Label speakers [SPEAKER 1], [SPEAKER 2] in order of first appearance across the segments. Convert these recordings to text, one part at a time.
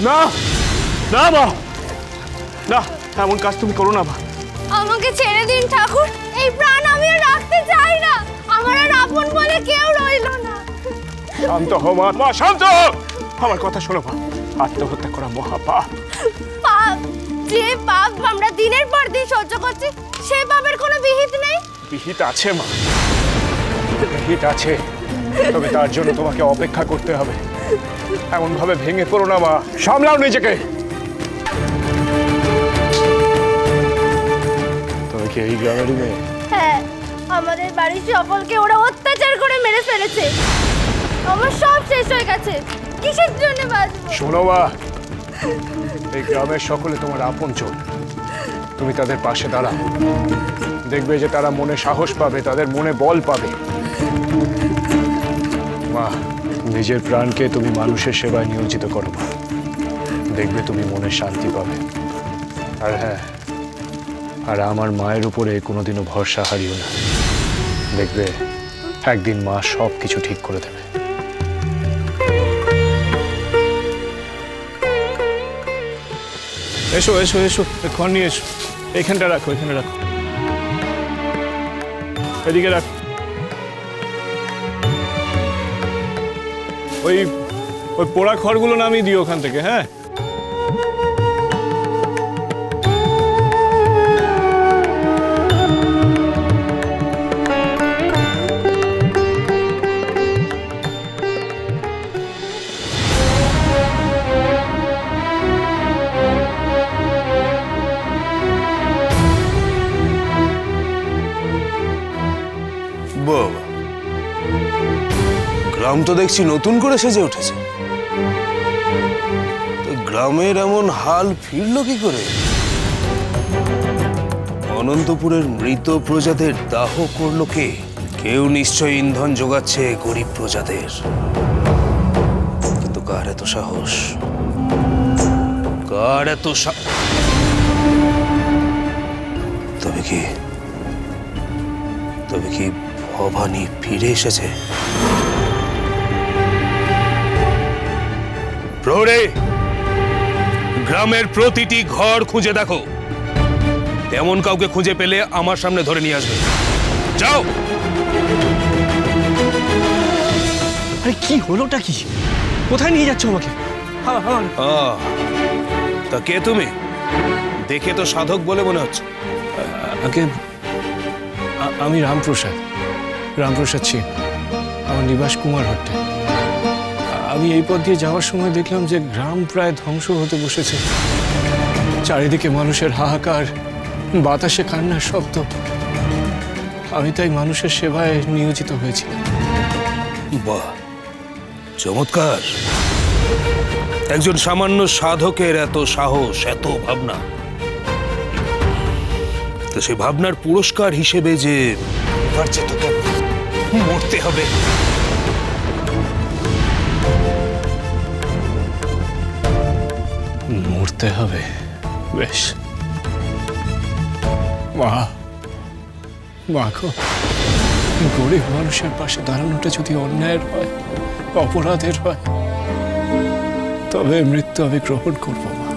[SPEAKER 1] না না মা, না, এমন কাজ তুমি করো না মা।
[SPEAKER 2] আমাকে ছেড়ে দিন ঠাকুর, এই প্রাণ আমি আর রাখতে চাই না। আমার আর আপন বলে কেউ রইল না।
[SPEAKER 1] শান্ত হও মা, মা শান্ত হও। আমার কথা শোনো মা, আত্মহত্যা করা মহাপাপ।
[SPEAKER 2] পাপ? যে পাপ আমরা দিনের পর দিন সহ্য করছি, সে পাপের কোনো বিহিত নেই?
[SPEAKER 1] বিহিত আছে মা, বিহিত আছে, তবে তার জন্য তোমাকে অপেক্ষা করতে হবে। এমন ভাবে ভেঙে পড়ো না মা, সামলাও নিজেকে। তুমি কি এই গ্রামেরই মেয়ে?
[SPEAKER 2] হ্যাঁ, আমাদের বাড়ির সকলকে ওরা অত্যাচার করে মেরে ফেলেছে। আমার সব শেষ হয়ে গেছে, কিসের জন্য বাঁচবো?
[SPEAKER 1] শোনো মা, এই গ্রামের সকলে তোমার আপনজন। তুমি তাদের পাশে দাঁড়াও, দেখবে যে তারা মনে সাহস পাবে, তাদের মনে বল পাবে। মা, নিজের প্রাণকে তুমি মানুষের সেবায় নিয়োজিত করো মা, দেখবে তুমি মনে শান্তি পাবে। আর হ্যাঁ, আর আমার মায়ের উপরে কোনোদিনও ভরসা হারিও না, দেখবে একদিন মা সব কিছু ঠিক করে দেবে। এসো এসো এসো, খড় নিয়ে এসো, এখানটা রাখো, এখানে রাখো, এদিকে রাখো। ওই ওই পোড়া খড়গুলো নামিয়ে দিও ওখান থেকে। হ্যাঁ,
[SPEAKER 3] গ্রাম তো দেখছি নতুন করে সেজে উঠেছে, তো গ্রামের এমন হাল ফিরল কি করে? অনন্তপুরের মৃত প্রজাদের দাহ করলো কে? কেউ নিশ্চয় ইন্ধন যোগাচ্ছে গরিব প্রজাদের, কিন্তু কার এত সাহস? কার এত তবে কি ভবানী ফিরে এসেছে? প্রহরী, গ্রামের প্রতিটি ঘর খুঁজে দেখো, তেমন কাউকে খুঁজে পেলে আমার সামনে ধরে নিয়ে আসবে। যাও।
[SPEAKER 1] আরে কি হলোটা কি? কোথায় নিয়ে যাচ্ছ আমাকে?
[SPEAKER 3] তা কে তুমি? দেখে তো সাধক বলে মনে হচ্ছে।
[SPEAKER 1] আমি রামপ্রসাদ সিং, আমার নিবাস কুমারহট্টে। আমি এই পথ দিয়ে যাওয়ার সময় দেখলাম যে গ্রাম প্রায় ধ্বংস হতে বসেছে। চারিদিকে মানুষের হাহাকার, বাতাসে কান্নার শব্দ। আমি তাই মানুষের সেবায় নিয়োজিত হয়েছিলাম।
[SPEAKER 3] বাহ, চমৎকার! একজন সামান্য সাধকের এত সাহস, এত ভাবনা, তো সেই ভাবনার পুরস্কার হিসেবে যে তোকে মরতে হবে।
[SPEAKER 1] মরতে হবে? বেশ। মা গো, গরিব মানুষের পাশে দাঁড়ানোটা যদি অন্যায়ের হয়, অপরাধের হয়, তবে মৃত্যু আমি গ্রহণ করব মা।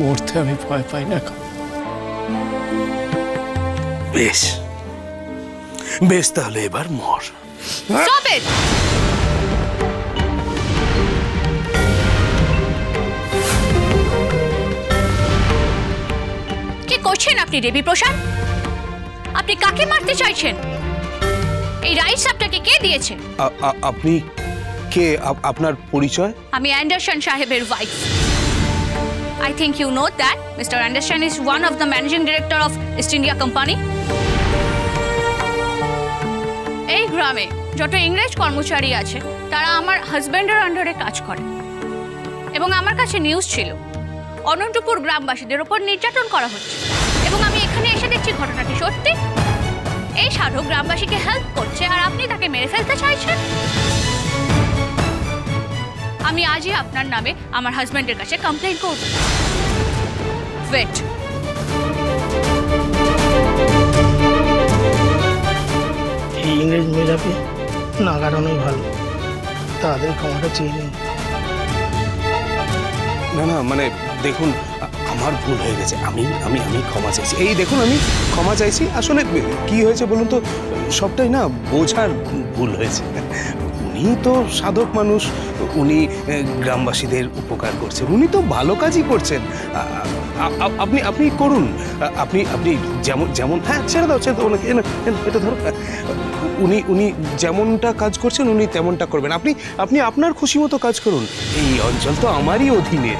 [SPEAKER 1] মরতে আমি ভয় পাই না।
[SPEAKER 3] বেশ বেশ, তাহলে এবার মর।
[SPEAKER 2] কি করছেন আপনি দেবী প্রসাদ? আপনি কাকে মারতে চাইছেন? এই রাইস আপনাকে কে দিয়েছে?
[SPEAKER 3] আপনি কে? আপনার পরিচয়?
[SPEAKER 2] আমি অ্যান্ডারসন সাহেবের wife. I think you know that Mr. Anderson is one of the managing director of East India Company. এই গ্রামে যত ইংরেজ কর্মচারী আছে তারা আমার হাজবেন্ডের আন্ডারে কাজ করে, এবং আমার কাছে নিউজ ছিল অনন্তপুর গ্রামবাসীদের উপর নির্যাতন করা হচ্ছে, এবং আমি এখানে এসে দেখছি ঘটনাটি সত্যি। এই সাধক গ্রামবাসীকে হেল্প করছে আর আপনি তাকে মেরে ফেলতে চাইছেন। আমি আজই আপনার নামে আমার হাজবেন্ডের কাছে কমপ্লেইন করব। ওয়েট।
[SPEAKER 4] এই ইংরেজ মেয়েটাকে না কাটানোই ভালো, তাদের ক্ষমাটা চেয়ে নেই।
[SPEAKER 3] না না মানে দেখুন, আমার ভুল হয়ে গেছে, আমি আমি আমি ক্ষমা চাইছি। এই দেখুন, আমি ক্ষমা চাইছি। আসলে কি হয়েছে বলুন তো, সবটাই না বোঝার ভুল হয়েছে। উনি তো সাধক মানুষ, উনি গ্রামবাসীদের উপকার করছেন, উনি তো ভালো কাজই করছেন। আপনি আপনি করুন, আপনি আপনি যেমন যেমন হ্যাঁ ছেড়ে দাও ওনাকে, এটা ধরো। উনি উনি যেমনটা কাজ করছেন উনি তেমনটা করবেন। আপনি আপনি আপনার খুশি মতো কাজ করুন। এই অঞ্চল তো আমারই অধীনে।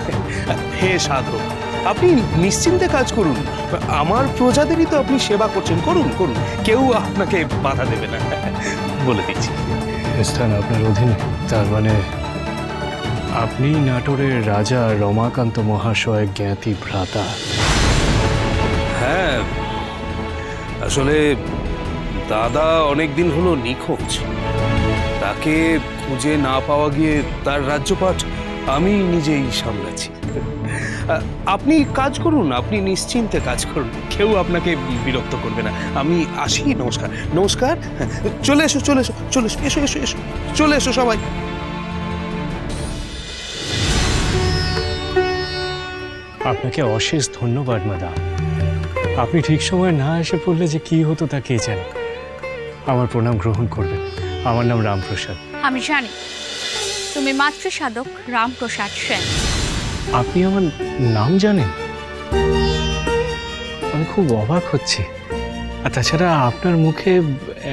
[SPEAKER 3] হে সাধক, আপনি নিশ্চিন্তে কাজ করুন। আমার প্রজাদেরই তো আপনি সেবা করছেন, করুন করুন, কেউ আপনাকে বাধা দেবে না, বলে দিচ্ছি।
[SPEAKER 1] স্থান আপনার অধীনে, তার মানে আপনি নাটোরের রাজা রমাকান্ত মহাশয় জ্ঞাতি ভ্রাতা।
[SPEAKER 3] হ্যাঁ, আসলে দাদা অনেকদিন হলো নিখোঁজ। তাকে খুঁজে না পাওয়া গিয়ে তার রাজ্যপাট আমি নিজেই সামলাচ্ছি। আপনি কাজ করুন, আপনি নিশ্চিন্তে কাজ করুন, কেউ আপনাকে বিরক্ত করবে না। আমি আসি, নমস্কার। নমস্কার, চলে এসো চলে এসো চলে এসো, এসো এসো এসো, চলে এসো সবাই।
[SPEAKER 1] আপনাকে অশেষ ধন্যবাদ ম্যাডাম। আপনি ঠিক সময় না এসে পড়লে যে কি হতো তা কে জানে। আমার প্রণাম গ্রহণ করবেন। আমার নাম রামপ্রসাদ।
[SPEAKER 2] আমি জানি তুমি মাতৃ সাধক রামপ্রসাদ সেন।
[SPEAKER 1] আপনি আমার নাম জানেন? আমি খুব অবাক হচ্ছি। আর তাছাড়া আপনার মুখে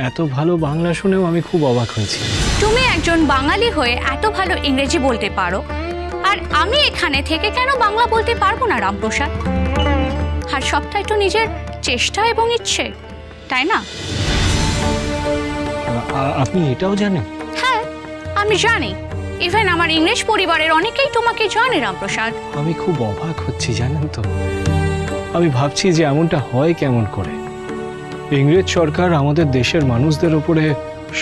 [SPEAKER 1] এত ভালো বাংলা শুনেও আমি খুব অবাক হয়েছি।
[SPEAKER 2] তুমি একজন বাঙালি হয়ে এত ভালো ইংরেজি বলতে পারো, আর আমি এখানে থেকে কেন বাংলা বলতে পারবো না রামপ্রসাদ? আর সবটাই তো নিজের চেষ্টা এবং ইচ্ছে, তাই না?
[SPEAKER 1] আপনি এটাও জানেন?
[SPEAKER 2] হ্যাঁ, আমি জানি। ইভেন আমার ইংরেজ পরিবারের অনেকেই তোমাকে জানে রামপ্রসাদ।
[SPEAKER 1] আমি খুব অবাক হচ্ছি জানেন তো। আমি ভাবছি যে এমনটা হয় কেমন করে। ইংরেজ সরকার আমাদের দেশের মানুষদের উপরে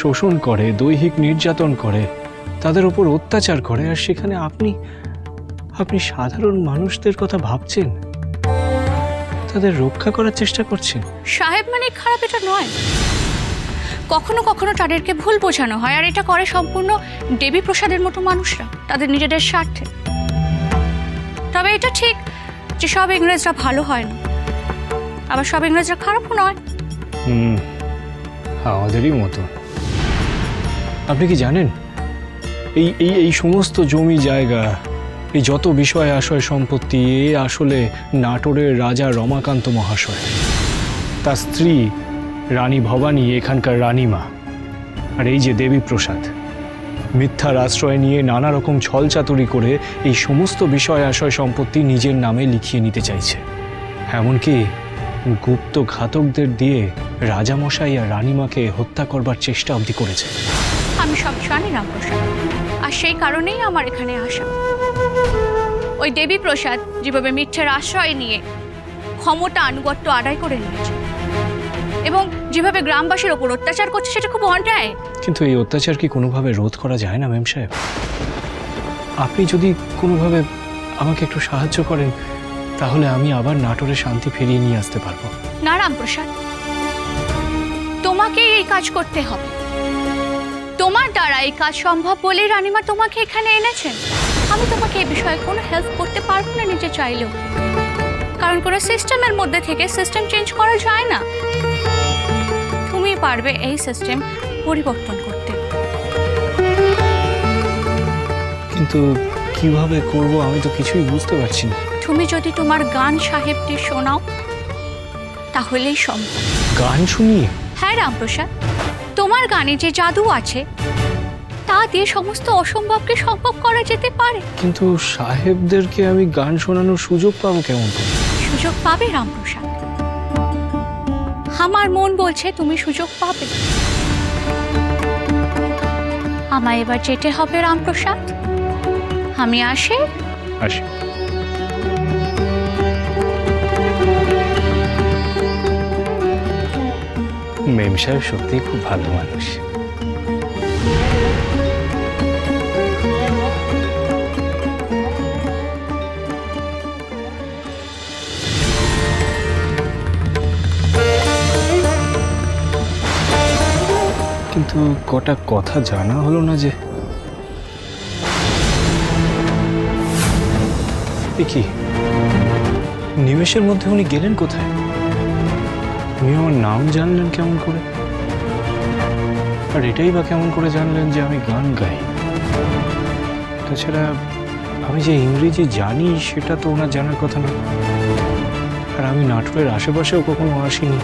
[SPEAKER 1] শোষণ করে, দৈহিক নির্যাতন করে, তাদের উপর অত্যাচার করে, আর সেখানে আপনি আপনি সাধারণ মানুষদের কথা ভাবছেন, তাদের রক্ষা করার চেষ্টা করছেন।
[SPEAKER 2] সাহেব মানে খারাপ এটা নয়, কখনো কখনো তাদেরকে ভুল বোঝানো হয়, আর এটা করে সম্পূর্ণ দেবী প্রসাদের মতো মানুষরা তাদের নিজেদের স্বার্থে। তবে এটা ঠিক যে সব ইংরেজরা ভালো হয় না, আবার সব ইংরেজরা খারাপও নয়।
[SPEAKER 1] আমাদেরই মতো। আপনি কি জানেন এই এই এই সমস্ত জমি জায়গা, এই যত বিষয় আশয় সম্পত্তি, এ আসলে নাটোরের রাজা রমাকান্ত মহাশয়, তার স্ত্রী রানী ভবানী এখানকার রানীমা, আর এই যে দেবী প্রসাদ মিথ্যার আশ্রয় নিয়ে নানা রকম ছলচাতুরি করে এই সমস্ত বিষয় আশয় সম্পত্তি নিজের নামে লিখিয়ে নিতে চাইছে। এমনকি গুপ্ত ঘাতকদের দিয়ে রাজামশাই আর রানীমাকে হত্যা করবার চেষ্টা অবধি করেছে।
[SPEAKER 2] আমি সব জানি রামপ্রসাদ, আর সেই কারণেই আমার এখানে আসা। ওই দেবী প্রসাদ যেভাবে মিথ্যের আশ্রয় নিয়ে ক্ষমতা আনুগত্য আদায় করে নিয়েছে এবং যেভাবে গ্রামবাসীর ওপর অত্যাচার করছে, সেটা খুব অন্যায়।
[SPEAKER 1] কিন্তু এই অত্যাচার কি কোনোভাবে রোধ করা যায় না মেম সাহেব? আপনি যদি কোনোভাবে আমাকে একটু সাহায্য করেন, তাহলে আমি আবার নাটোরে শান্তি ফিরিয়ে নিয়ে আসতে পারবো।
[SPEAKER 2] না রামপ্রসাদ, তোমাকে এই কাজ করতে হবে। তোমার দ্বারা এই কাজ সম্ভব বলে রানীমা তোমাকে এখানে এনেছেন। আমি তোমাকে এই বিষয়ে কোনো হেল্প করতে পারবো না নিজে চাইলেও, কারণ কোনো সিস্টেমের মধ্যে থেকে সিস্টেম চেঞ্জ করা যায় না। তুমি পারবে এই সিস্টেম পরিবর্তন করতে।
[SPEAKER 1] কিন্তু কিভাবে করব আমি তো কিছুই বুঝতে পারছি না।
[SPEAKER 2] তুমি যদি তোমার গান সাহেবকে শোনাও তাহলেই সম্ভব।
[SPEAKER 1] গান শুনিয়ে?
[SPEAKER 2] হ্যাঁ রামপ্রসাদ, তোমার গানে যে জাদু আছে তা দিয়ে সমস্ত অসম্ভবকে সম্ভব করা যেতে পারে।
[SPEAKER 1] কিন্তু সাহেবদেরকে আমি গান শোনানোর সুযোগ পাবো কেমন করে?
[SPEAKER 2] সুযোগ পাবে রামপ্রসাদ, আমার মন বলছে তুমি সুযোগ পাবে। আমায় এবার যেতে হবে রামপ্রসাদ, আমি আসি।
[SPEAKER 1] আসি। মেম সাহেব সত্যিই খুব ভালো মানুষ। কিন্তু কটা কথা জানা হলো না যে। কি নিমেষের মধ্যে উনি গেলেন কোথায়? উনি আমার নাম জানলেন কেমন করে? আর এটাই বা কেমন করে জানলেন যে আমি গান গাই? তাছাড়া আমি যে ইংরেজি জানি সেটা তো ওনার জানার কথা না। আর আমি নাটোরের আশেপাশেও কখনো আসিনি।